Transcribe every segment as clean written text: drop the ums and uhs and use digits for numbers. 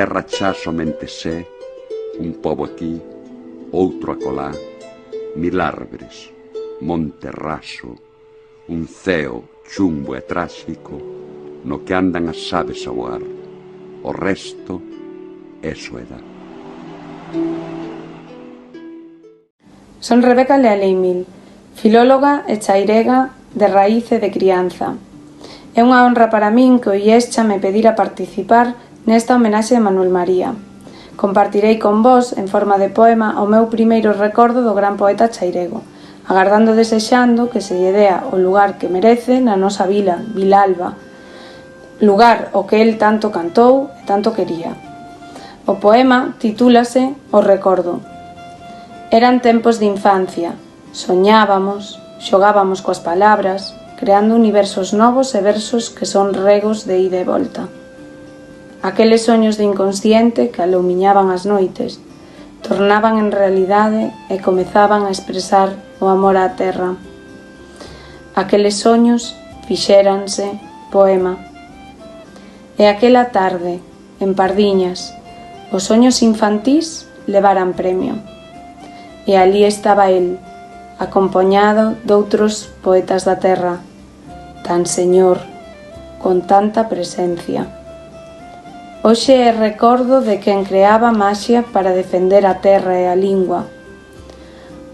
terra xa somente sé, un pobo aquí, outro acolá, mil árbores, monte raso, un ceo chumbo e tráxico no que andan as aves a voar. O resto é soedad. Son Rebeca Lealeimil, filóloga e chairega de raíz e de crianza. É unha honra para min que o IES me pedir a participar nesta homenaxe de Manuel María. Compartirei con vós, en forma de poema, o meu primeiro recordo do gran poeta chairego, agardando e desexando que se lle dea o lugar que merece na nosa vila, Vilalba, lugar o que el tanto cantou e tanto quería. O poema titúlase O recordo. Eran tempos de infancia, soñábamos, xogábamos coas palabras, creando universos novos e versos que son regos de ida e volta. Aqueles soños de inconsciente que alumiñaban as noites, tornaban en realidade e comezaban a expresar o amor á terra. Aqueles soños fixéranse poema. E aquela tarde, en Pardiñas, os soños infantís levaran premio. E ali estaba el, acompañado doutros poetas da terra, tan señor, con tanta presencia. Hoxe é recordo de quen creaba maxia para defender a terra e a lingua.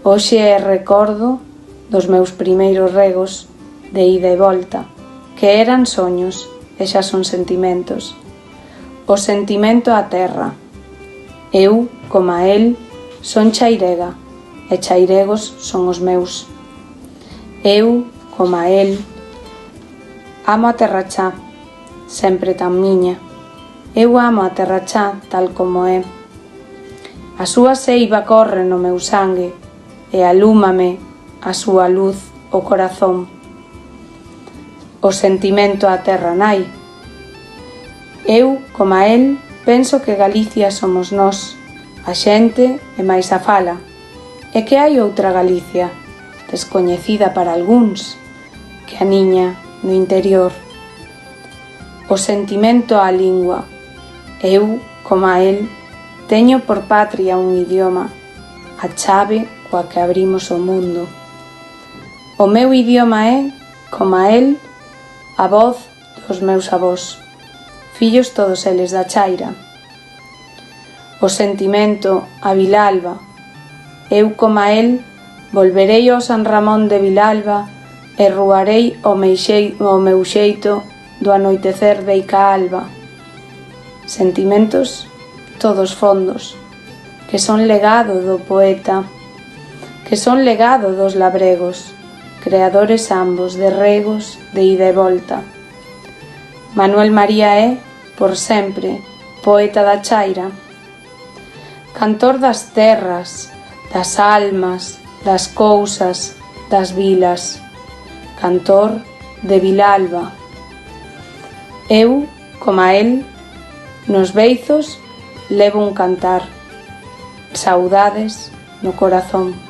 Hoxe é recordo dos meus primeiros regos de ida e volta, que eran soños e xa son sentimentos. O sentimento á terra. Eu, como el, son chairega, e chairegos son os meus. Eu, como el, amo a terra xa, sempre tan miña. Eu amo a terra xa tal como é. A súa seiva corre no meu sangue e alúmame a súa luz o corazón. O sentimento á terra nai. Eu, como el, penso que Galicia somos nós, a xente e máis a fala, e que hai outra Galicia, descoñecida para algúns, que aniña no interior. O sentimento á lingua. Eu, como el, teño por patria un idioma, a chave coa que abrimos o mundo. O meu idioma é, como el, a voz dos meus avós, fillos todos eles da chaira. O sentimento a Vilalba. Eu, como el, volverei ao San Ramón de Vilalba e ruarei o meu xeito do anoitecer deica alba. Sentimentos todos fondos, que son legado do poeta, que son legado dos labregos, creadores ambos de regos de ida e volta. Manuel María é, por sempre, poeta da chaira, cantor das terras, das almas, das cousas, das vilas, cantor de Vilalba. Eu, como el, nos beizos levo un cantar, saudades no corazón.